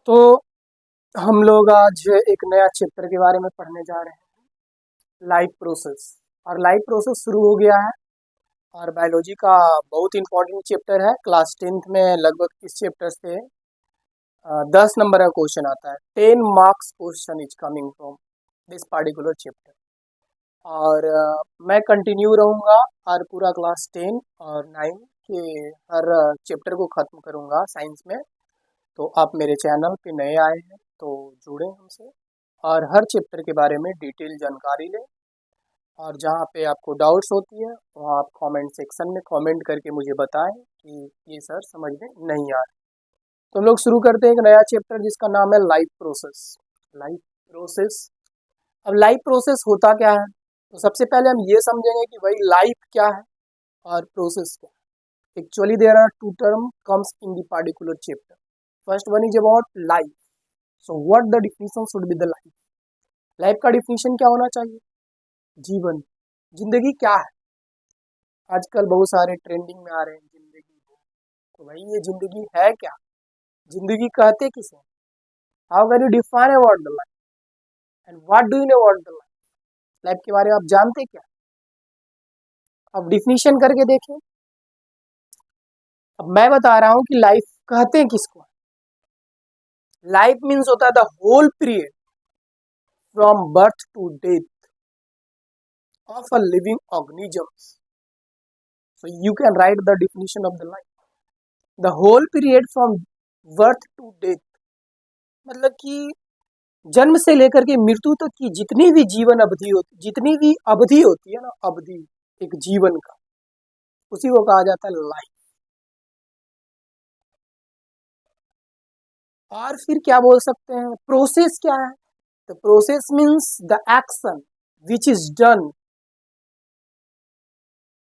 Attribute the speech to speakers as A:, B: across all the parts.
A: तो हम लोग आज एक नया चैप्टर के बारे में पढ़ने जा रहे हैं, लाइफ प्रोसेस। और लाइफ प्रोसेस शुरू हो गया है और बायोलॉजी का बहुत इंपॉर्टेंट चैप्टर है। क्लास 10th में लगभग इस चैप्टर से 10 नंबर का क्वेश्चन आता है। 10 marks question is coming from this particular chapter. और मैं कंटिन्यू रहूँगा और पूरा क्लास 10 और 9 के हर चैप्टर को ख़त्म करूँगा साइंस में। तो आप मेरे चैनल पे नए आए हैं तो जुड़ें हमसे और हर चैप्टर के बारे में डिटेल जानकारी लें। और जहाँ पे आपको डाउट्स होती है वहाँ आप कमेंट सेक्शन में कमेंट करके मुझे बताएं कि ये सर समझ में नहीं आ रहा। तो हम लोग शुरू करते हैं एक नया चैप्टर जिसका नाम है लाइफ प्रोसेस। Life process. अब लाइफ प्रोसेस होता क्या है, तो सबसे पहले हम ये समझेंगे कि भाई लाइफ क्या है और प्रोसेस क्या है। Actually there are two term comes in the particular chapter. First one is about life. So what the definition should be the life. Life का डिफिनेशन क्या होना चाहिए? जीवन। जिंदगी क्या है? आजकल बहुत सारे ट्रेंडिंग में आ रहे हैं जिंदगी। तो भाई ये जिंदगी है क्या? जिंदगी कहते किसे? How can you define about the life and what do you know about the life. Life के बारे में आप जानते क्या? अब डिफिनेशन करके देखें। अब मैं बता रहा हूं कि लाइफ कहते हैं किसको। लाइफ मीन्स होता है the whole period from birth to death of a living organisms. So you can write the definition of the life. The whole period from birth to death, मतलब कि जन्म से लेकर के मृत्यु तक की जितनी भी जीवन अवधि होती, जितनी भी अवधि होती है ना, अवधि एक जीवन का, उसी को कहा जाता है लाइफ। और फिर क्या बोल सकते हैं, प्रोसेस क्या है? तो process means the action which is done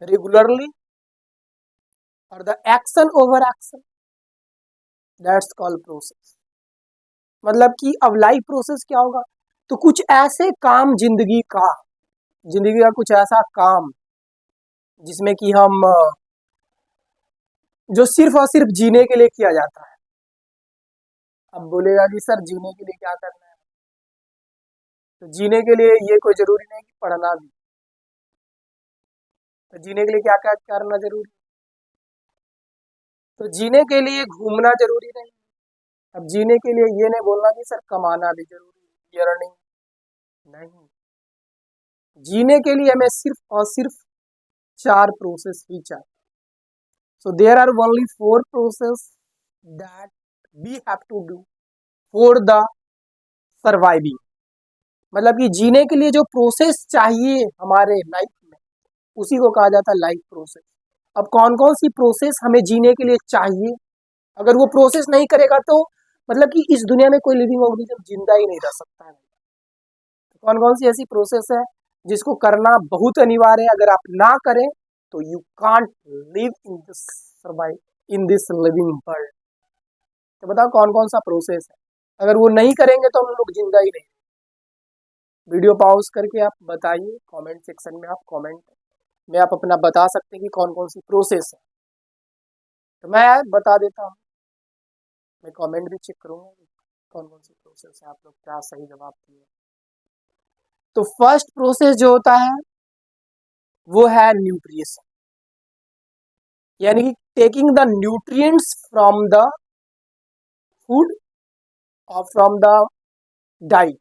A: regularly और the action over action, that's called process. मतलब कि अब लाइफ प्रोसेस क्या होगा, तो कुछ ऐसे काम जिंदगी का कुछ ऐसा काम जिसमें कि हम जो सिर्फ और सिर्फ जीने के लिए किया जाता है। अब बोलेगा कि सर जीने के लिए क्या करना है, तो जीने के लिए ये कोई जरूरी नहीं कि पढ़ना भी। तो जीने के लिए क्या क्या करना जरूरी? तो जीने के लिए घूमना जरूरी नहीं। अब जीने के लिए ये नहीं बोलना कि सर कमाना भी जरूरी है, अर्निंग नहीं। जीने के लिए हमें सिर्फ और सिर्फ 4 प्रोसेस ही चाहिए। So there are only 4 process that we have to do for the surviving। मतलब कि जीने के लिए जो प्रोसेस चाहिए हमारे लाइफ में, उसी को कहा जाता है लाइफ प्रोसेस। अब कौन कौन सी प्रोसेस हमें जीने के लिए चाहिए, अगर वो प्रोसेस नहीं करेगा तो मतलब कि इस दुनिया में कोई लिविंग ऑर्गेनिज्म जिंदा ही नहीं रह सकता है। तो कौन कौन सी ऐसी प्रोसेस है जिसको करना बहुत अनिवार्य है, अगर आप ना करें तो you can't live in this survive in this living world. तो बताओ कौन कौन सा प्रोसेस है, अगर वो नहीं करेंगे तो हम लोग जिंदा ही नहीं। वीडियो पॉज करके आप बताइए, कमेंट सेक्शन में आप कमेंट में आप अपना बता सकते हैं कि कौन कौन सी प्रोसेस है। तो मैं बता देता हूँ, मैं कमेंट भी चेक करूंगा कौन कौन सी प्रोसेस है, आप लोग क्या सही जवाब दिए। तो फर्स्ट प्रोसेस जो होता है वो है न्यूट्रिशन, यानी कि taking the nutrients from the food और फ्रॉम द डाइट।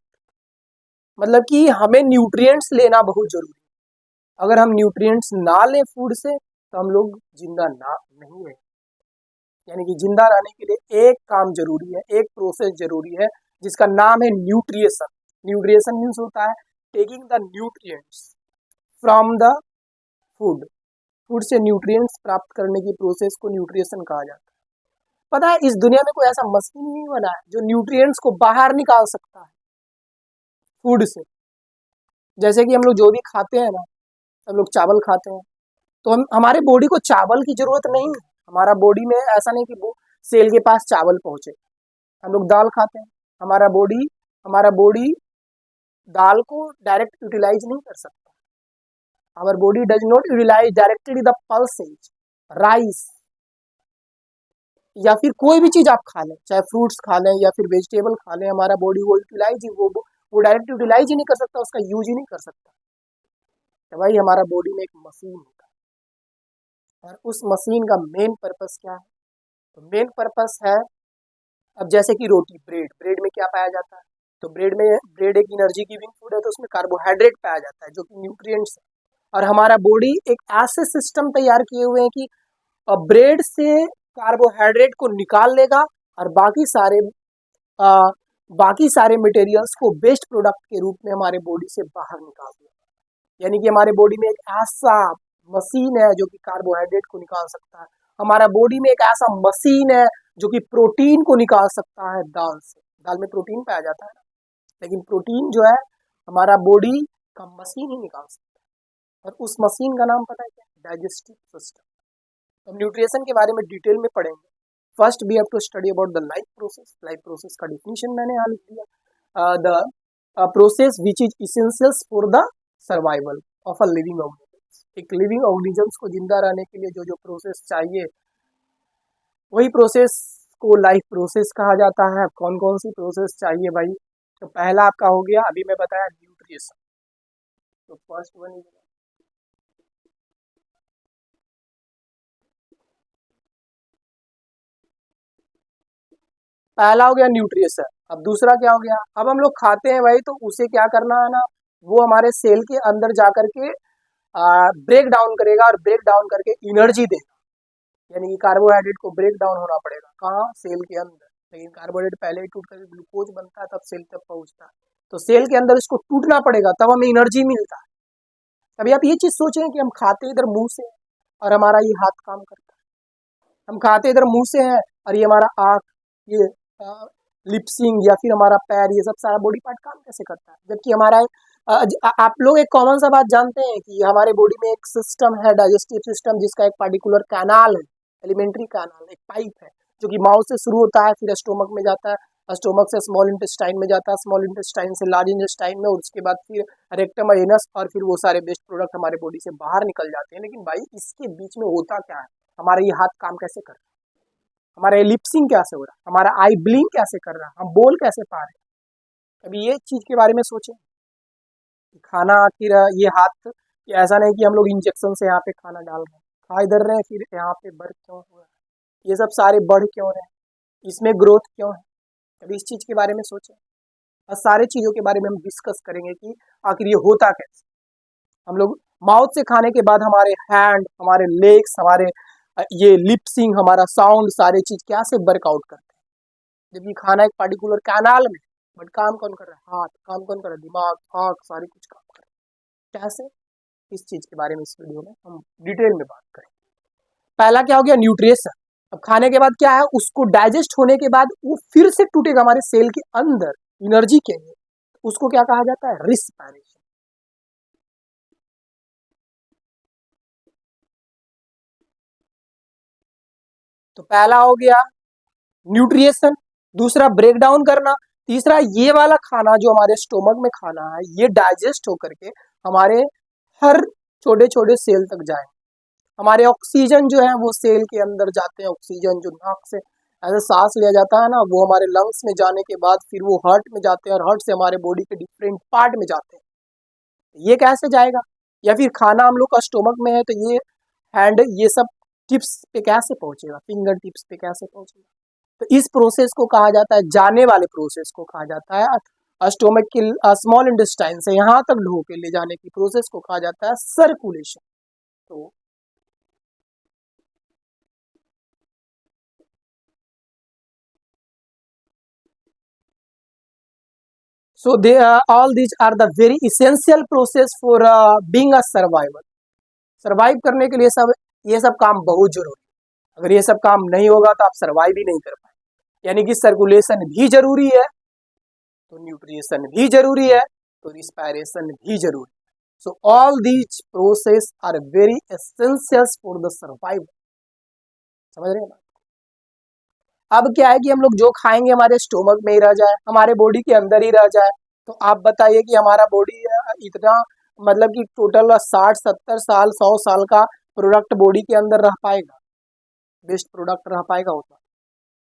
A: मतलब कि हमें न्यूट्रिएंट्स लेना बहुत जरूरी है। अगर हम न्यूट्रिएंट्स ना लें फूड से तो हम लोग जिंदा ना नहीं है। यानी कि जिंदा रहने के लिए एक काम जरूरी है, एक प्रोसेस जरूरी है जिसका नाम है न्यूट्रिएशन। न्यूट्रिएशन मीन्स होता है taking the nutrients from the food. Food से न्यूट्रिएंट्स प्राप्त करने की प्रोसेस को न्यूट्रिएशन कहा जाता है। पता है इस दुनिया में कोई ऐसा मशीन नहीं बना है जो न्यूट्रिएंट्स को बाहर निकाल सकता है फूड से। जैसे कि हम लोग जो भी खाते हैं ना, हम लोग चावल खाते हैं तो हम हमारे बॉडी को चावल की जरूरत नहीं है। हमारा बॉडी में ऐसा नहीं कि वो सेल के पास चावल पहुंचे। हम लोग दाल खाते हैं, हमारा बॉडी दाल को डायरेक्ट यूटिलाइज नहीं कर सकता। Our body does not utilise directly the pulses rice. या फिर कोई भी चीज आप खा लें, चाहे फ्रूट्स खा लें या फिर वेजिटेबल खा लें, हमारा बॉडी वो यूटिलाइज ही वो डायरेक्ट यूटिलाइज ही नहीं कर सकता, उसका यूज ही नहीं कर सकता। तो भाई हमारा बॉडी में एक मशीन होता है, और उस मशीन का मेन पर्पस क्या है? तो मेन पर्पस है, अब जैसे कि रोटी, ब्रेड, ब्रेड में क्या पाया जाता है? तो ब्रेड एक एनर्जी गिविंग फूड है, तो उसमें कार्बोहाइड्रेट पाया जाता है जो कि न्यूट्रिएंट्स है। और हमारा बॉडी एक ऐसे सिस्टम तैयार किए हुए हैं कि ब्रेड से कार्बोहाइड्रेट को निकाल लेगा और अ, बाकी सारे मटेरियल्स को वेस्ट प्रोडक्ट के रूप में हमारे बॉडी से बाहर निकाल देगा। यानी कि हमारे बॉडी में एक ऐसा मशीन है जो कि कार्बोहाइड्रेट को निकाल सकता है। हमारा बॉडी में एक ऐसा मशीन है जो कि प्रोटीन को निकाल सकता है दाल से। दाल में प्रोटीन पाया जाता है ना, लेकिन प्रोटीन जो है हमारा बॉडी का मशीन ही निकाल सकता है, और उस मशीन का नाम पता है क्या? Digestive system. हम न्यूट्रिशन के बारे में डिटेल में पढ़ेंगे। First we have to study about the life process. Life process का डिफिनीशन मैंने यहाँ लिख दिया, the process which is essentials for the survival of a living organisms. एक लिविंग ऑर्गेनिजम्स को जिंदा रहने के लिए जो जो प्रोसेस चाहिए, वही प्रोसेस को लाइफ प्रोसेस कहा जाता है। कौन कौन सी प्रोसेस चाहिए भाई? तो पहला आपका हो गया, अभी मैं बताया, न्यूट्रिशन। तो फर्स्ट वन इज, पहला हो गया न्यूट्रिशन। अब दूसरा क्या हो गया? अब हम लोग खाते हैं भाई, तो उसे क्या करना है ना, वो हमारे सेल के अंदर जा करके ब्रेक डाउन करेगा, और ब्रेक डाउन करके एनर्जी देगा। यानी कि कार्बोहाइड्रेट को ब्रेक डाउन होना पड़ेगा, कहाँ? सेल के अंदर। लेकिन कार्बोहाइड्रेट पहले ही टूट करके ग्लूकोज बनता है, तब सेल तक पहुंचता है। तो सेल के अंदर इसको टूटना पड़ेगा, तब हमें एनर्जी मिलता है। अभी आप ये चीज सोचें कि हम खाते इधर मुंह से हैं, और हमारा ये हाथ काम करता है। हम खाते इधर मुंह से हैं, और ये हमारा आँख, ये लिपसिंग, या फिर हमारा पैर, ये सब सारा बॉडी पार्ट काम कैसे करता है? जबकि हमारा आप लोग एक कॉमन सा बात जानते हैं कि हमारे बॉडी में एक सिस्टम है, डाइजेस्टिव सिस्टम, जिसका एक पार्टिकुलर कैनाल है, एलिमेंट्री कैनाल, एक पाइप है जो कि माउथ से शुरू होता है, फिर स्टोमक में जाता है, स्टोमक से स्मॉल इंटेस्टाइन में जाता है, स्मॉल इंटेस्टाइन से लार्ज इंटेस्टाइन में, और उसके बाद फिर रेक्टम, एनस, और फिर वो सारे वेस्ट प्रोडक्ट हमारे बॉडी से बाहर निकल जाते हैं। लेकिन भाई इसके बीच में होता क्या है? हमारा ये हाथ काम कैसे कर रहा है? हमारा लिपसिंग कैसे हो रहा है? हमारा आई ब्लिंक कैसे कर रहा है? हम बोल कैसे पा रहे हैं? अभी ये चीज के बारे में सोचें कि खाना आखिर ये हाथ, कि ऐसा नहीं कि हम लोग इंजेक्शन से यहाँ पे खाना डाल रहे हैं, खा इधर रहे हैं, फिर यहाँ पे बढ़ क्यों हो रहा है? ये सब सारे बढ़ क्यों रहे हैं? इसमें ग्रोथ क्यों है? अभी इस चीज के बारे में सोचें, और सारे चीजों के बारे में हम डिस्कस करेंगे कि आखिर ये होता कैसे। हम लोग माउथ से खाने के बाद हमारे हैंड, हमारे लेग्स, हमारे ये लिपसिंग, हमारा साउंड, सारे चीज कैसे वर्कआउट करते हैं? जबकि खाना एक पर्टिकुलर कैनाल में, बट काम कौन कर रहा है? हाथ। काम कौन कर रहा है? दिमाग, आँख, सारी कुछ काम कर रहा है। कैसे? इस चीज के बारे में इस वीडियो में हम डिटेल में बात करें। पहला क्या हो गया? न्यूट्रिशन। अब खाने के बाद क्या है, उसको डाइजेस्ट होने के बाद वो फिर से टूटेगा हमारे सेल के अंदर एनर्जी के लिए। उसको क्या कहा जाता है? रिस्पायरेशन। तो पहला हो गया न्यूट्रिशन, दूसरा ब्रेक डाउन करना, तीसरा ये वाला खाना जो हमारे स्टोमक में खाना है, ये डाइजेस्ट होकर के हमारे हर छोटे छोटे सेल तक जाए। हमारे ऑक्सीजन जो है वो सेल के अंदर जाते हैं। ऑक्सीजन जो नाक से ऐसे सांस लिया जाता है ना, वो हमारे लंग्स में जाने के बाद फिर वो हार्ट में जाते हैं, और हार्ट से हमारे बॉडी के डिफरेंट पार्ट में जाते हैं। ये कैसे जाएगा? या फिर खाना हम लोग का स्टोमक में है, तो ये हैंड, ये सब टिप्स पे कैसे पहुंचेगा? फिंगर टिप्स पे कैसे पहुंचेगा? तो इस प्रोसेस को कहा जाता है, जाने वाले प्रोसेस को कहा जाता है, स्टोमक के स्मॉल इंटेस्टाइन से यहाँ तक ढो के ले जाने की प्रोसेस को कहा जाता है सर्कुलेशन। तो so they all these are the very essential process for being a survivor। Survive करने के लिए ये सब काम बहुत जरूरी है। अगर ये सब काम नहीं होगा तो आप सर्वाइव ही नहीं कर पाए। यानी कि सर्कुलेशन भी जरूरी है, तो न्यूट्रिशन भी जरूरी है, तो रिस्पायरेशन भी जरूरी है। So all these process are very essential for the survival. समझ रहे हैं? अब क्या है कि हम लोग जो खाएंगे हमारे स्टोमक में ही रह जाए, हमारे बॉडी के अंदर ही रह जाए। तो आप बताइए कि हमारा बॉडी इतना, मतलब कि टोटल 60-70 साल, 100 साल का प्रोडक्ट बॉडी के अंदर रह पाएगा? बेस्ट प्रोडक्ट रह पाएगा उतना?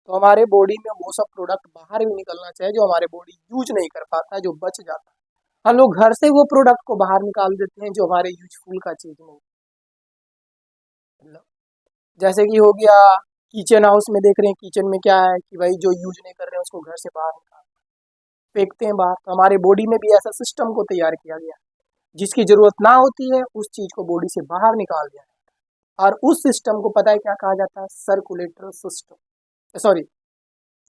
A: तो हमारे बॉडी में वो सब प्रोडक्ट बाहर भी निकलना चाहिए जो हमारे बॉडी यूज नहीं कर पाता है, जो बच जाता है। हम लोग घर से वो प्रोडक्ट को बाहर निकाल देते हैं जो हमारे यूजफुल का चीज नहीं। मतलब जैसे कि हो गया किचन हाउस में, देख रहे हैं किचन में क्या है कि भाई जो यूज नहीं कर रहे हैं उसको घर से बाहर निकाल फेंकते हैं बाहर। तो हमारे बॉडी में भी ऐसा सिस्टम को तैयार किया गया है, जिसकी जरूरत ना होती है उस चीज को बॉडी से बाहर निकाल दिया है। और उस सिस्टम को पता है क्या कहा जाता है? Circulatory system, sorry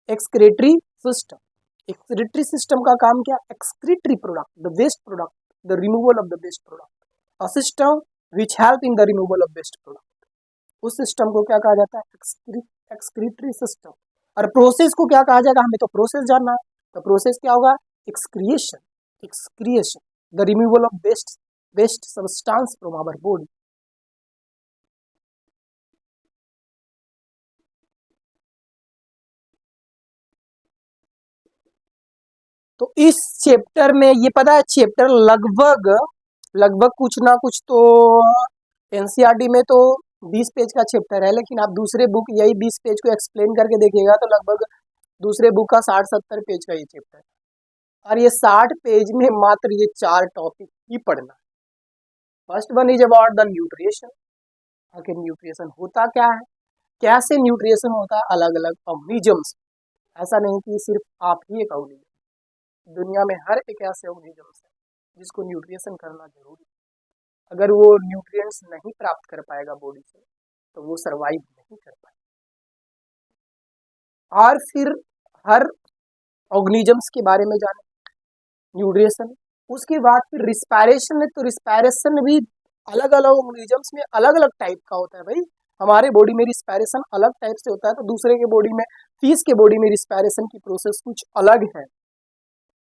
A: excretory system. Excretory system का काम क्या? Excretory product, the waste product, the removal of the waste product, a system which help in the removal of waste product. उस सिस्टम को क्या कहा जाता है? Excretory system. और प्रोसेस को क्या कहा जाएगा? हमें तो प्रोसेस जानना है। तो प्रोसेस क्या होगा? Excretion, excretion, the removal of waste substance from our body. तो इस चैप्टर में ये पता है, चैप्टर लगभग लगभग कुछ ना कुछ तो एनसीईआरटी में तो 20 पेज का चैप्टर है, लेकिन आप दूसरे बुक यही 20 पेज को एक्सप्लेन करके देखिएगा तो लगभग दूसरे बुक का 60-70 पेज का ये चैप्टर है। और ये 60 पेज में मात्र ये 4 टॉपिक ही पढ़ना। First one is about the nutrition. आखिर न्यूट्रिशन होता क्या है, कैसे न्यूट्रिशन होता है, अलग अलग ऑर्गेनिजम्स। ऐसा नहीं कि सिर्फ आप ही एक ऑर्गेनिज्म, दुनिया में हर एक ऐसे ऑर्गेनिजम्स है जिसको न्यूट्रिशन करना जरूरी है। अगर वो न्यूट्रिएंट्स नहीं प्राप्त कर पाएगा बॉडी से तो वो सरवाइव नहीं कर पाएगा। और फिर हर ऑर्गेनिजम्स के बारे में जाने न्यूट्रिशन। उसके बाद फिर रिस्पायरेशन है, तो रिस्पायरेशन भी अलग अलग ऑर्गेनिजम्स में अलग अलग टाइप का होता है। भाई हमारे बॉडी में रिस्पायरेशन अलग टाइप से होता है, तो दूसरे के बॉडी में, फिश के बॉडी में रिस्पायरेशन की प्रोसेस कुछ अलग है।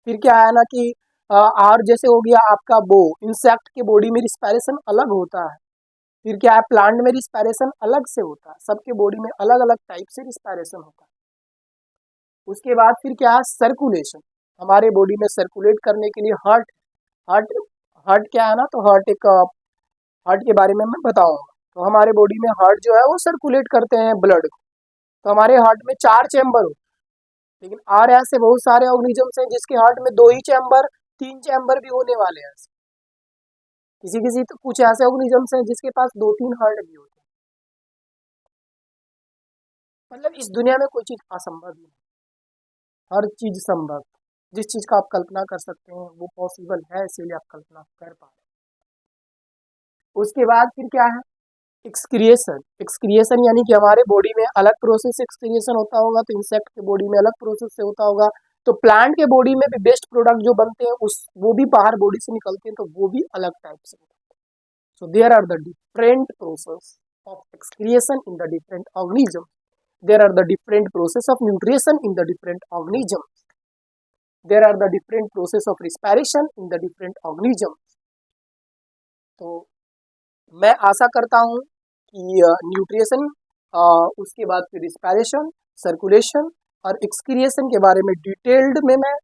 A: फिर क्या है ना कि और जैसे हो गया आपका वो इंसेक्ट के बॉडी में रिस्पायरेशन अलग होता है। फिर क्या है, प्लांट में रिस्पायरेशन अलग से होता है। सबके बॉडी में अलग अलग टाइप से रिस्पायरेशन होता है। उसके बाद फिर क्या है, सर्कुलेशन। हमारे बॉडी में सर्कुलेट करने के लिए हार्ट हार्ट हार्ट क्या है ना, तो हार्ट के बारे में मैं बताऊंगा। तो हमारे बॉडी में हार्ट जो है वो सर्कुलेट करते हैं ब्लड को। तो हमारे हार्ट में 4 चैम्बर होते हैं, लेकिन और ऐसे बहुत सारे ऑर्गेनिजम्स हैं जिसके हार्ट में 2 ही चैम्बर, 3 चैम्बर भी होने वाले हैं। किसी किसी तो कुछ ऐसे ऑर्गेनिजम्स हैं जिसके पास 2-3 हार्ट भी होते हैं। मतलब इस दुनिया में कोई चीज असंभव नहीं, हर चीज संभव। जिस चीज का आप कल्पना कर सकते हैं वो पॉसिबल है, इसीलिए आप कल्पना कर पा रहे हैं। उसके बाद फिर क्या है, एक्सक्रिएशन। एक्सक्रिएशन यानी कि हमारे बॉडी में अलग प्रोसेस से एक्सक्रिएशन होता होगा, तो इंसेक्ट के बॉडी में अलग प्रोसेस से होता होगा। तो प्लांट के बॉडी में भी बेस्ट प्रोडक्ट जो बनते हैं उस वो भी बाहर बॉडी से निकलते हैं, तो वो भी अलग टाइप से होते हैं। So there are the different process of excretion in the different organism. There are the different process of nutrition in the different organism. There are the different process of respiration in the different organism. तो मैं आशा करता हूँ कि nutrition, उसके बाद फिर respiration, circulation और excretion के बारे में डिटेल्ड में मैं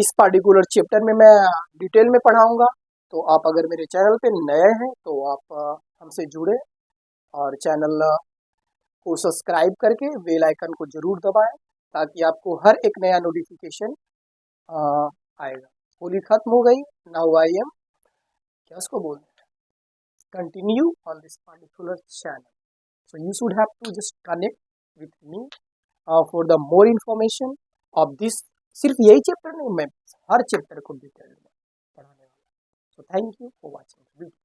A: इस पर्टिकुलर चैप्टर में मैं डिटेल में पढ़ाऊँगा। तो आप अगर मेरे चैनल पे नए हैं तो आप हमसे जुड़े और चैनल को सब्सक्राइब करके बेल आइकन को जरूर दबाएं, ताकि आपको हर एक नया नोटिफिकेशन आएगा। होली खत्म हो गई, नाउ आई एम, क्या उसको बोलते हैं, continue on this particular channel. So you should have to just connect with me for the more information of this। सिर्फ यही चैप्टर नहीं, मैं हर चैप्टर को डिटेल में पढ़ाने वाला। So thank you for watching video.